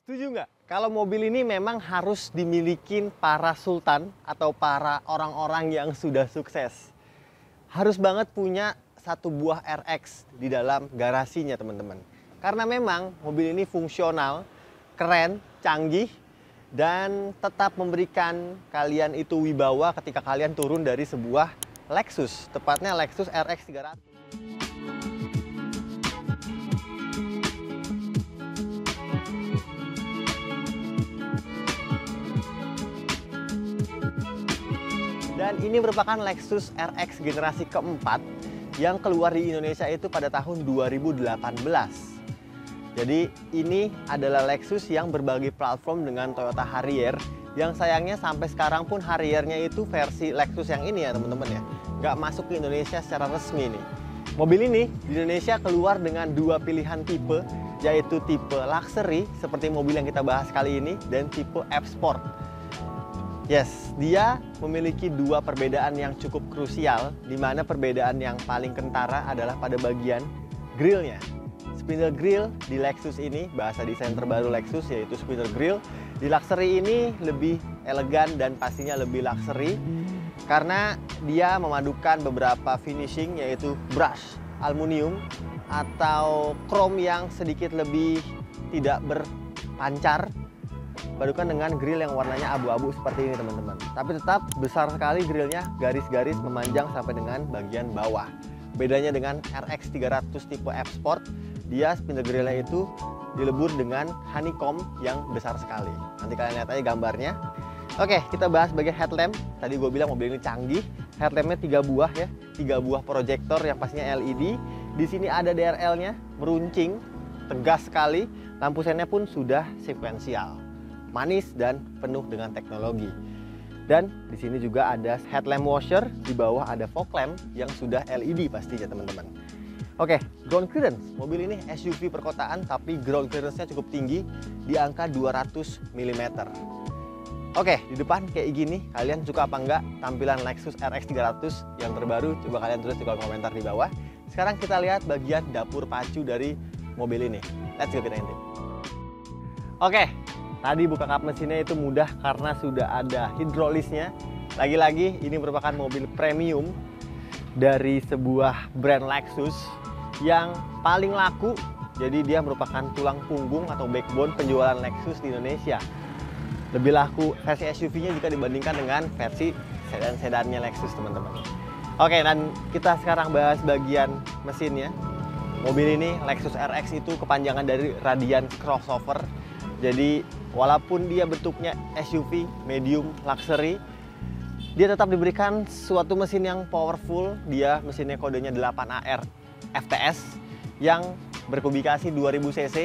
Setuju nggak? Kalau mobil ini memang harus dimiliki para sultan atau para orang-orang yang sudah sukses. Harus banget punya satu buah RX di dalam garasinya, teman-teman. Karena memang mobil ini fungsional, keren, canggih, dan tetap memberikan kalian itu wibawa ketika kalian turun dari sebuah Lexus, tepatnya Lexus RX 300. Dan ini merupakan Lexus RX generasi keempat yang keluar di Indonesia itu pada tahun 2018. Jadi ini adalah Lexus yang berbagi platform dengan Toyota Harrier, yang sayangnya sampai sekarang pun Harriernya itu versi Lexus yang ini ya teman-teman ya, nggak masuk ke Indonesia secara resmi nih. Mobil ini di Indonesia keluar dengan dua pilihan tipe, yaitu tipe luxury seperti mobil yang kita bahas kali ini, dan tipe F-Sport. Yes, dia memiliki dua perbedaan yang cukup krusial, di mana perbedaan yang paling kentara adalah pada bagian grillnya. Spindle grill di Lexus ini, bahasa desain terbaru Lexus yaitu spindle grill. Di luxury ini lebih elegan dan pastinya lebih luxury karena dia memadukan beberapa finishing, yaitu brush aluminium atau chrome yang sedikit lebih tidak berpancar, padukan dengan grill yang warnanya abu-abu seperti ini teman-teman. Tapi tetap besar sekali grillnya, garis-garis memanjang sampai dengan bagian bawah. Bedanya dengan RX 300 tipe F-Sport, dia spindle grillnya itu dilebur dengan honeycomb yang besar sekali. Nanti kalian lihat aja gambarnya. Oke, kita bahas bagian headlamp. Tadi gue bilang mobil ini canggih. Headlampnya 3 buah ya, 3 buah proyektor yang pastinya LED. Di sini ada DRL-nya, meruncing, tegas sekali. Lampu sennya pun sudah sekuensial, manis dan penuh dengan teknologi. Dan di sini juga ada headlamp washer, di bawah ada fog lamp yang sudah LED pastinya teman-teman. Oke, ground clearance. Mobil ini SUV perkotaan tapi ground clearance-nya cukup tinggi di angka 200 mm. Oke, di depan kayak gini, kalian suka apa enggak tampilan Lexus RX 300 yang terbaru? Coba kalian tulis di kolom komentar di bawah. Sekarang kita lihat bagian dapur pacu dari mobil ini. Let's go, kita intip. Oke, tadi buka kap mesinnya itu mudah karena sudah ada hidrolisnya. Lagi-lagi ini merupakan mobil premium dari sebuah brand Lexus yang paling laku. Jadi dia merupakan tulang punggung atau backbone penjualan Lexus di Indonesia. Lebih laku versi SUV-nya jika dibandingkan dengan versi sedan-sedannya Lexus teman-teman. Oke, dan kita sekarang bahas bagian mesinnya. Mobil ini Lexus RX itu kepanjangan dari Radian Crossover. Jadi walaupun dia bentuknya SUV, medium, luxury, dia tetap diberikan suatu mesin yang powerful. Dia mesinnya kodenya 8AR FTS yang berpublikasi 2000 cc,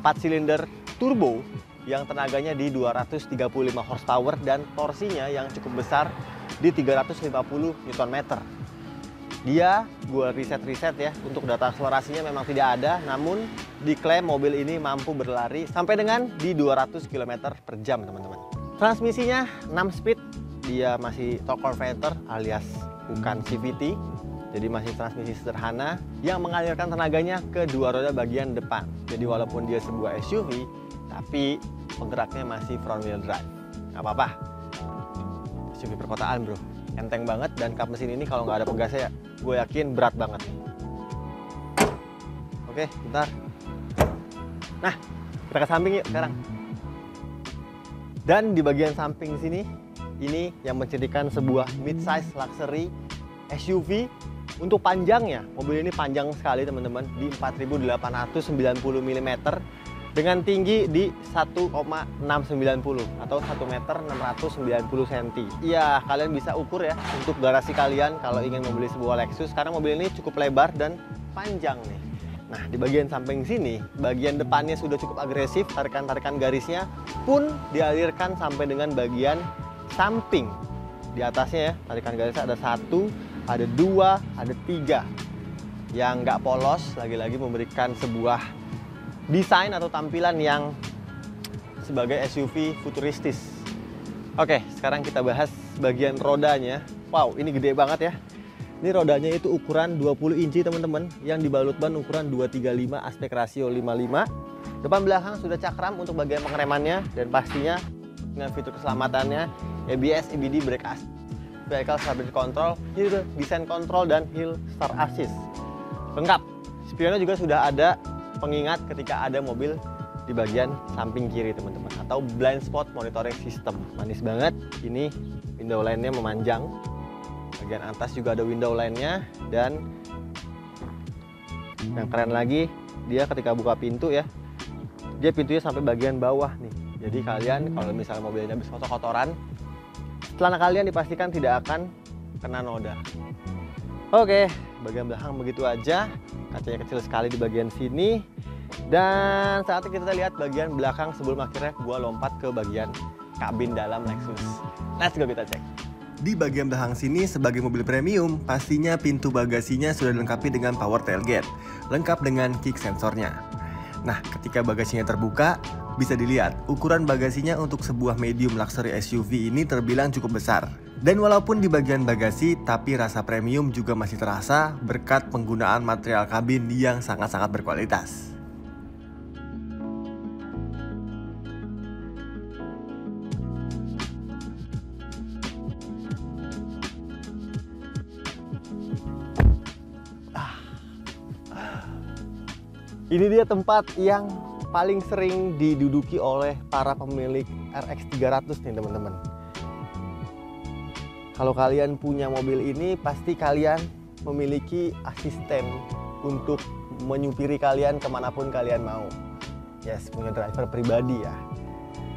4 silinder turbo yang tenaganya di 235 horsepower dan torsinya yang cukup besar di 350 Nm. Dia, gue riset ya, untuk data akselerasinya memang tidak ada, namun diklaim mobil ini mampu berlari sampai dengan di 200 km per jam teman-teman. Transmisinya 6 speed, dia masih torque converter alias bukan CVT, jadi masih transmisi sederhana yang mengalirkan tenaganya ke dua roda bagian depan. Jadi walaupun dia sebuah SUV, tapi penggeraknya masih front wheel drive. Nggak apa-apa, SUV perkotaan bro, enteng banget. Dan kap mesin ini kalau nggak ada pegasnya, gue yakin berat banget. Oke, bentar. Nah, kita ke samping yuk sekarang. Dan di bagian samping sini, ini yang mencirikan sebuah mid-size luxury SUV. Untuk panjangnya, mobil ini panjang sekali teman-teman, di 4890 mm dengan tinggi di 1,690 atau 1 meter 690 cm. Iya, kalian bisa ukur ya untuk garasi kalian kalau ingin membeli sebuah Lexus, karena mobil ini cukup lebar dan panjang nih. Nah, di bagian samping sini, bagian depannya sudah cukup agresif, tarikan-tarikan garisnya pun dialirkan sampai dengan bagian samping. Di atasnya ya, tarikan garisnya ada 1, ada 2, ada 3 yang nggak polos, lagi-lagi memberikan sebuah desain atau tampilan yang sebagai SUV futuristis. Oke, sekarang kita bahas bagian rodanya. Wow, ini gede banget ya. Ini rodanya itu ukuran 20 inci teman-teman, yang dibalut ban ukuran 235 aspek rasio 55. Depan belakang sudah cakram untuk bagian pengeremannya, dan pastinya dengan fitur keselamatannya ABS, EBD, Brake Assist, Vehicle Stability Control, Hill Descent Control, dan Hill Start Assist. Lengkap. Spionnya juga sudah ada pengingat ketika ada mobil di bagian samping kiri teman-teman, atau blind spot monitoring system. Manis banget. Ini window line-nya memanjang. Bagian atas juga ada window line-nya, dan yang keren lagi dia ketika buka pintu ya, dia pintunya sampai bagian bawah nih. Jadi kalian kalau misalnya mobilnya habis kotor-kotoran, celana kalian dipastikan tidak akan kena noda. Oke, bagian belakang begitu aja. Kacanya kecil sekali di bagian sini. Dan saatnya kita lihat bagian belakang sebelum akhirnya gua lompat ke bagian kabin dalam Lexus. Let's go, kita cek. Di bagian belakang sini sebagai mobil premium, pastinya pintu bagasinya sudah dilengkapi dengan power tailgate, lengkap dengan kick sensornya. Nah, ketika bagasinya terbuka, bisa dilihat ukuran bagasinya untuk sebuah medium luxury SUV ini terbilang cukup besar. Dan walaupun di bagian bagasi, tapi rasa premium juga masih terasa berkat penggunaan material kabin yang sangat-sangat berkualitas. Ini dia tempat yang paling sering diduduki oleh para pemilik RX 300 nih teman-teman. Kalau kalian punya mobil ini, pasti kalian memiliki asisten untuk menyupiri kalian kemanapun kalian mau. Yes, punya driver pribadi ya.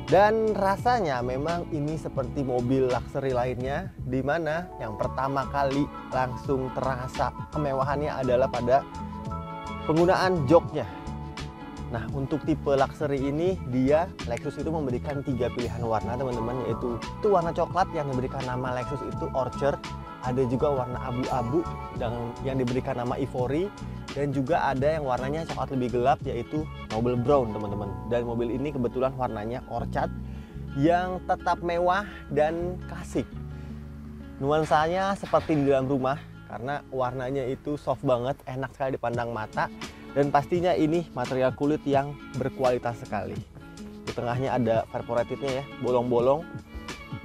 Dan rasanya memang ini seperti mobil luxury lainnya, di mana yang pertama kali langsung terasa kemewahannya adalah pada penggunaan joknya. Nah, untuk tipe luxury ini, Lexus itu memberikan 3 pilihan warna teman-teman, yaitu warna coklat yang diberikan nama Lexus itu Orchard, ada juga warna abu-abu yang diberikan nama Ivory, dan juga ada yang warnanya coklat lebih gelap yaitu Noble Brown teman-teman. Dan mobil ini kebetulan warnanya Orchard yang tetap mewah dan klasik. Nuansanya seperti di dalam rumah karena warnanya itu soft banget, enak sekali dipandang mata. Dan pastinya ini material kulit yang berkualitas sekali. Di tengahnya ada perforated-nya ya, bolong-bolong.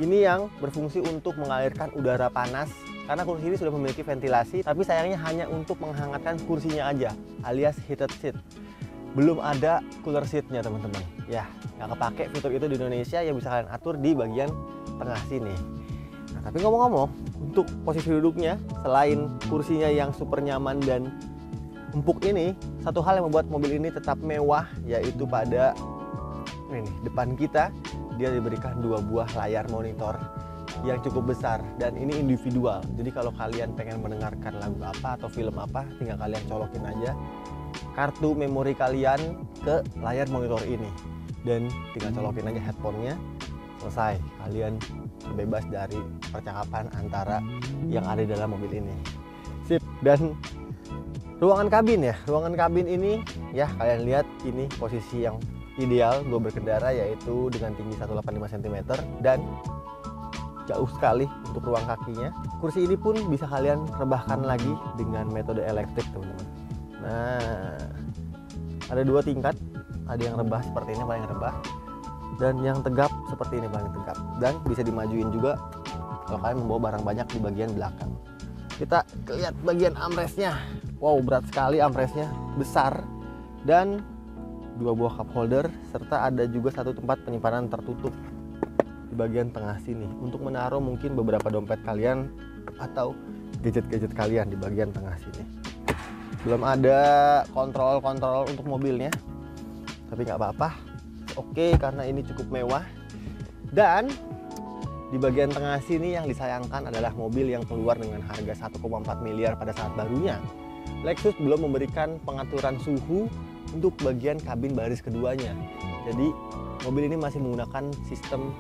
Ini yang berfungsi untuk mengalirkan udara panas, karena kursi ini sudah memiliki ventilasi, tapi sayangnya hanya untuk menghangatkan kursinya aja, alias heated seat. Belum ada cooler seat-nya teman-teman. Ya, nggak kepake fitur itu di Indonesia, ya bisa kalian atur di bagian tengah sini. Nah, tapi ngomong-ngomong, untuk posisi duduknya, selain kursinya yang super nyaman dan empuk ini, satu hal yang membuat mobil ini tetap mewah yaitu pada ini depan kita dia diberikan 2 buah layar monitor yang cukup besar, dan ini individual. Jadi kalau kalian pengen mendengarkan lagu apa atau film apa, tinggal kalian colokin aja kartu memori kalian ke layar monitor ini dan tinggal colokin aja headphone-nya, selesai. Kalian bebas dari percakapan antara yang ada di dalam mobil ini. Sip. Dan ruangan kabin ya, ruangan kabin ini ya kalian lihat ini posisi yang ideal gue berkendara, yaitu dengan tinggi 185 cm dan jauh sekali untuk ruang kakinya. Kursi ini pun bisa kalian rebahkan lagi dengan metode elektrik teman-teman. Nah, ada 2 tingkat, ada yang rebah seperti ini paling rebah, dan yang tegap seperti ini paling tegap, dan bisa dimajuin juga kalau kalian membawa barang banyak di bagian belakang. Kita lihat bagian armrestnya. Wow, berat sekali armrestnya, besar, dan 2 buah cup holder, serta ada juga 1 tempat penyimpanan tertutup di bagian tengah sini untuk menaruh mungkin beberapa dompet kalian atau gadget-gadget kalian di bagian tengah sini. Belum ada kontrol untuk mobilnya, tapi nggak apa-apa, oke, karena ini cukup mewah. Dan di bagian tengah sini yang disayangkan adalah mobil yang keluar dengan harga 1,4 miliar pada saat barunya. Lexus belum memberikan pengaturan suhu untuk bagian kabin baris keduanya. Jadi mobil ini masih menggunakan sistem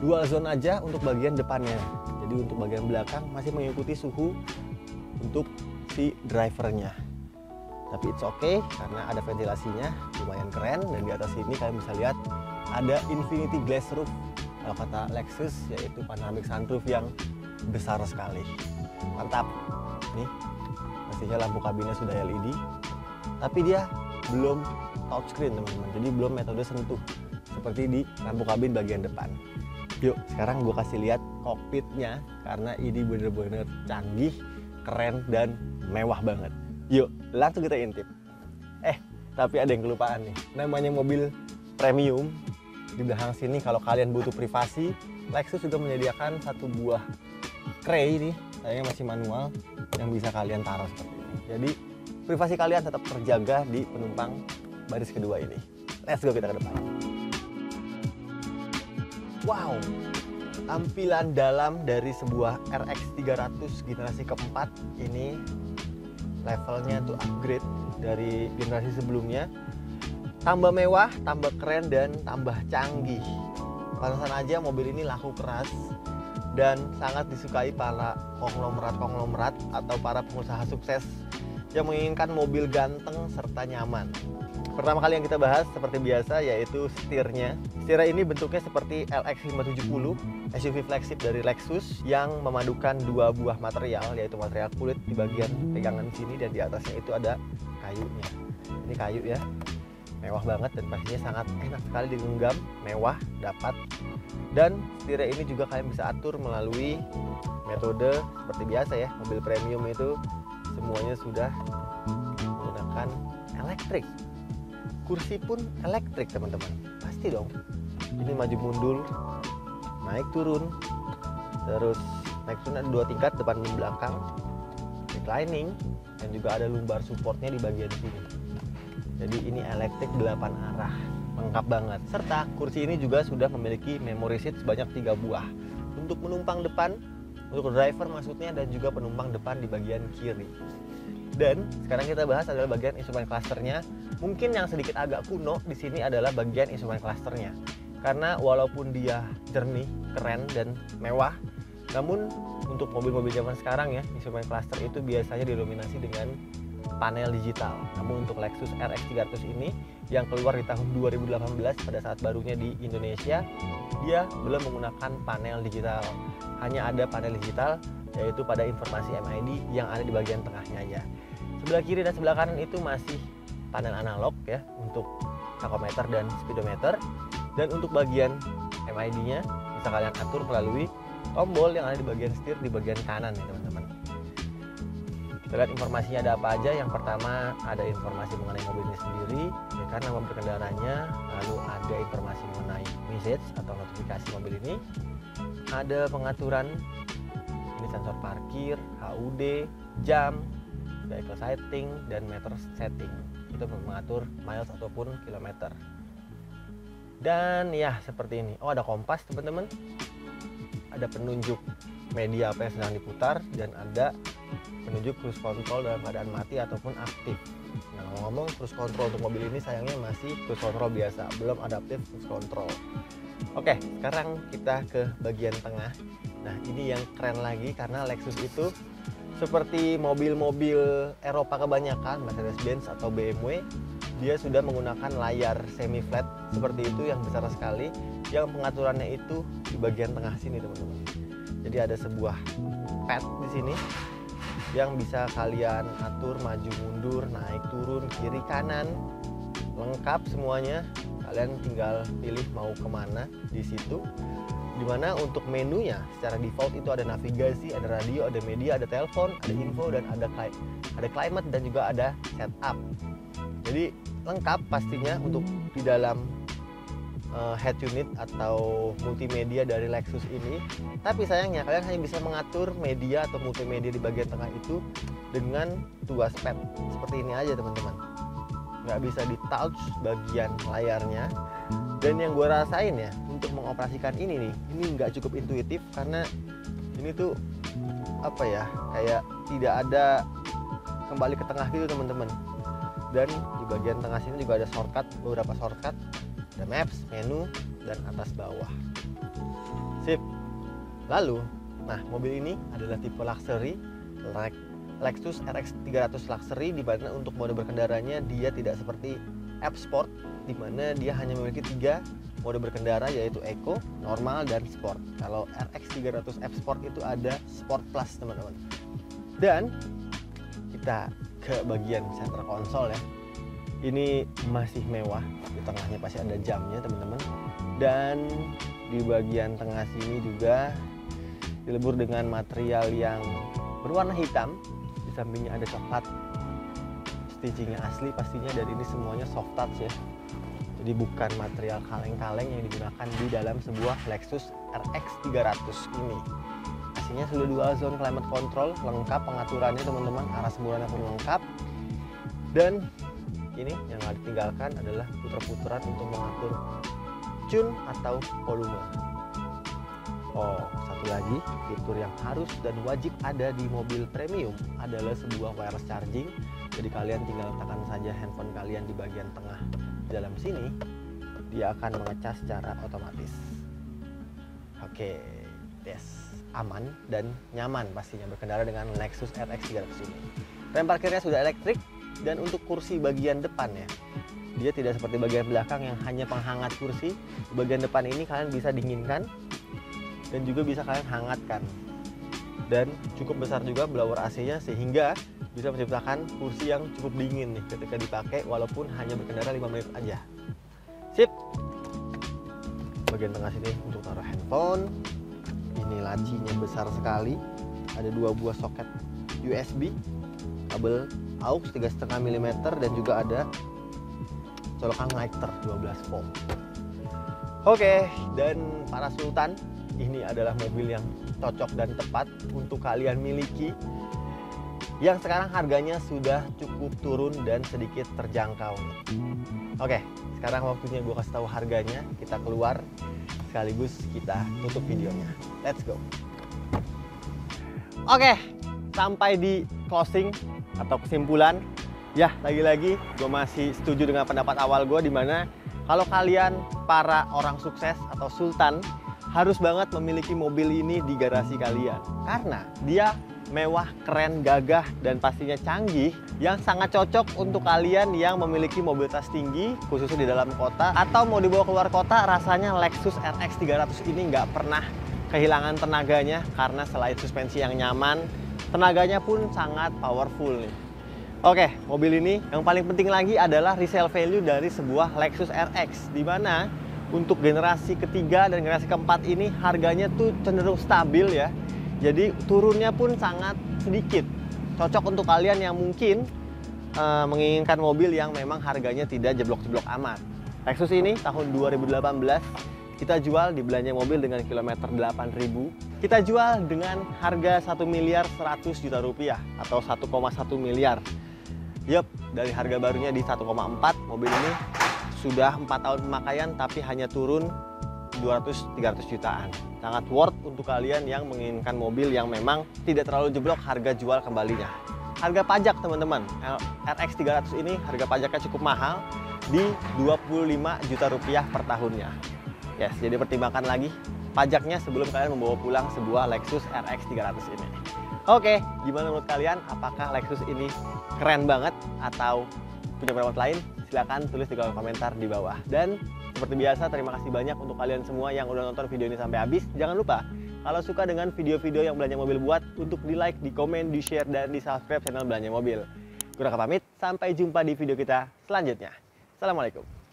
dual zone aja untuk bagian depannya. Jadi untuk bagian belakang masih mengikuti suhu untuk si drivernya. Tapi it's okay karena ada ventilasinya, lumayan keren. Dan di atas sini kalian bisa lihat ada infinity glass roof. Kalau kata Lexus yaitu panoramic sunroof yang besar sekali. Mantap. Nih, pastinya lampu kabinnya sudah LED, tapi dia belum touchscreen teman-teman, jadi belum metode sentuh seperti di lampu kabin bagian depan. Yuk sekarang gue kasih lihat kokpitnya, karena ini bener-bener canggih, keren, dan mewah banget. Yuk langsung kita intip. Tapi ada yang kelupaan nih, namanya mobil premium. Di belakang sini kalau kalian butuh privasi, Lexus juga menyediakan satu buah tray nih, sayangnya masih manual, yang bisa kalian taruh seperti ini. Jadi privasi kalian tetap terjaga di penumpang baris kedua ini. Let's go, kita ke depan. Wow, tampilan dalam dari sebuah RX 300 generasi keempat ini levelnya tuh upgrade dari generasi sebelumnya. Tambah mewah, tambah keren, dan tambah canggih. Pantesan aja mobil ini laku keras dan sangat disukai para konglomerat atau para pengusaha sukses yang menginginkan mobil ganteng serta nyaman. Pertama kali yang kita bahas seperti biasa yaitu setirnya. Setirnya ini bentuknya seperti LX 570, SUV flagship dari Lexus yang memadukan dua buah material, yaitu material kulit di bagian pegangan sini dan di atasnya itu ada kayunya. Ini kayu ya, mewah banget dan pastinya sangat enak sekali digenggam, mewah, dapat. Dan setirnya ini juga kalian bisa atur melalui metode seperti biasa ya, mobil premium itu semuanya sudah menggunakan elektrik. Kursi pun elektrik teman-teman, pasti dong. Ini maju mundur, naik turun, terus naik turun ada 2 tingkat, depan dan belakang, reclining, dan juga ada lumbar supportnya di bagian sini. Jadi ini elektrik 8 arah, lengkap banget. Serta kursi ini juga sudah memiliki memory seat sebanyak 3 buah untuk penumpang depan, untuk driver maksudnya, dan juga penumpang depan di bagian kiri. Dan sekarang kita bahas adalah bagian instrumen clusternya. Mungkin yang sedikit agak kuno di sini adalah bagian instrumen clusternya, karena walaupun dia jernih, keren, dan mewah, namun untuk mobil-mobil zaman sekarang ya, instrumen cluster itu biasanya didominasi dengan panel digital. Namun untuk Lexus RX 300 ini yang keluar di tahun 2018 pada saat barunya di Indonesia, dia belum menggunakan panel digital. Hanya ada panel digital yaitu pada informasi MID yang ada di bagian tengahnya aja. Sebelah kiri dan sebelah kanan itu masih panel analog ya untuk tachometer dan speedometer. Dan untuk bagian MID-nya bisa kalian atur melalui tombol yang ada di bagian setir di bagian kanan ya teman-teman. Kita lihat informasinya ada apa aja. Yang pertama ada informasi mengenai mobil ini sendiri, ya kan, nama berkendaranya, lalu ada informasi mengenai message atau notifikasi mobil ini, ada pengaturan, ini sensor parkir, HUD, jam, vehicle setting, dan meter setting. Itu mengatur miles ataupun kilometer. Dan ya seperti ini. Oh, ada kompas teman-teman, ada penunjuk media apa yang sedang diputar, dan ada penunjuk cruise control dalam keadaan mati ataupun aktif. Nah, ngomong cruise control untuk mobil ini sayangnya masih cruise control biasa, belum adaptive cruise control. Oke, sekarang kita ke bagian tengah. Nah, ini yang keren lagi karena Lexus itu seperti mobil-mobil Eropa kebanyakan, Mercedes-Benz atau BMW, dia sudah menggunakan layar semi flat seperti itu yang besar sekali, yang pengaturannya itu di bagian tengah sini teman-teman. Jadi ada sebuah pad di sini yang bisa kalian atur maju mundur, naik turun, kiri kanan, lengkap semuanya. Kalian tinggal pilih mau kemana di situ. Dimana untuk menunya secara default itu ada navigasi, ada radio, ada media, ada telepon, ada info, dan ada climate, dan juga ada setup. Jadi lengkap pastinya untuk di dalam head unit atau multimedia dari Lexus ini. Tapi sayangnya kalian hanya bisa mengatur media atau multimedia di bagian tengah itu dengan tuas pad seperti ini aja teman-teman. Nggak bisa di touch bagian layarnya. Dan yang gue rasain ya untuk mengoperasikan ini nih, ini nggak cukup intuitif karena ini tuh apa ya, kayak tidak ada kembali ke tengah gitu teman-teman. Dan di bagian tengah sini juga ada shortcut, beberapa shortcut, ada maps, menu, dan atas bawah. Sip. Lalu, nah mobil ini adalah tipe luxury, Lexus RX 300 Luxury, di mana untuk mode berkendaranya dia tidak seperti F Sport, di mana dia hanya memiliki 3 mode berkendara, yaitu Eco, Normal, dan Sport. Kalau RX 300 F Sport itu ada Sport Plus teman-teman. Dan kita ke bagian center console ya. Ini masih mewah, di tengahnya pasti ada jamnya teman-teman. Dan di bagian tengah sini juga dilebur dengan material yang berwarna hitam. Di sampingnya ada coklat, stitchingnya asli pastinya, dan ini semuanya soft touch ya. Jadi bukan material kaleng-kaleng yang digunakan di dalam sebuah Lexus RX 300 ini. Pastinya sudah dual zone climate control, lengkap pengaturannya teman-teman, arah semburannya pun lengkap. Dan ini yang nggak ditinggalkan adalah puter-puteran untuk mengatur tune atau volume. Oh, satu lagi fitur yang harus dan wajib ada di mobil premium adalah sebuah wireless charging. Jadi kalian tinggal tekan saja handphone kalian di bagian tengah dalam sini, dia akan mengecas secara otomatis. Oke, yes, aman dan nyaman pastinya berkendara dengan Lexus RX 300 ini. Rem parkirnya sudah elektrik, dan untuk kursi bagian depan ya, dia tidak seperti bagian belakang yang hanya penghangat kursi. Di bagian depan ini kalian bisa dinginkan dan juga bisa kalian hangatkan, dan cukup besar juga blower AC-nya sehingga bisa menciptakan kursi yang cukup dingin nih ketika dipakai walaupun hanya berkendara 5 menit aja. Sip. Bagian tengah sini untuk taruh handphone. Ini lacinya besar sekali. Ada 2 buah soket USB, kabel aux 3,5 mm, dan juga ada colokan lighter 12 volt. Oke, dan para sultan, ini adalah mobil yang cocok dan tepat untuk kalian miliki, yang sekarang harganya sudah cukup turun dan sedikit terjangkau. Oke, sekarang waktunya gue kasih tahu harganya. Kita keluar sekaligus kita tutup videonya. Let's go. Oke, sampai di closing atau kesimpulan. Ya, lagi-lagi gue masih setuju dengan pendapat awal gue, dimana kalau kalian para orang sukses atau sultan harus banget memiliki mobil ini di garasi kalian, karena dia mewah, keren, gagah, dan pastinya canggih, yang sangat cocok untuk kalian yang memiliki mobilitas tinggi, khususnya di dalam kota atau mau dibawa keluar kota. Rasanya Lexus RX 300 ini nggak pernah kehilangan tenaganya, karena selain suspensi yang nyaman, tenaganya pun sangat powerful nih. Oke, mobil ini yang paling penting lagi adalah resale value dari sebuah Lexus RX, di mana untuk generasi ketiga dan generasi keempat ini harganya tuh cenderung stabil ya. Jadi turunnya pun sangat sedikit. Cocok untuk kalian yang mungkin menginginkan mobil yang memang harganya tidak jeblok-jeblok amat. Lexus ini tahun 2018 kita jual di belanja mobil dengan kilometer 8.000. Kita jual dengan harga 1.100.000.000 rupiah atau 1,1 miliar. Yup, dari harga barunya di 1,4, mobil ini sudah 4 tahun pemakaian tapi hanya turun 200-300 jutaan. Sangat worth untuk kalian yang menginginkan mobil yang memang tidak terlalu jeblok harga jual kembalinya. Harga pajak teman-teman, RX 300 ini harga pajaknya cukup mahal di 25 juta rupiah per tahunnya. Yes, jadi pertimbangkan lagi pajaknya sebelum kalian membawa pulang sebuah Lexus RX 300 ini. Oke, gimana menurut kalian? Apakah Lexus ini keren banget atau punya pendapat lain? Silahkan tulis di kolom komentar di bawah. Dan seperti biasa, terima kasih banyak untuk kalian semua yang udah nonton video ini sampai habis. Jangan lupa, kalau suka dengan video-video yang Belanja Mobil buat, untuk di like, di komen, di share, dan di subscribe channel Belanja Mobil. Gue Raka pamit, sampai jumpa di video kita selanjutnya. Assalamualaikum.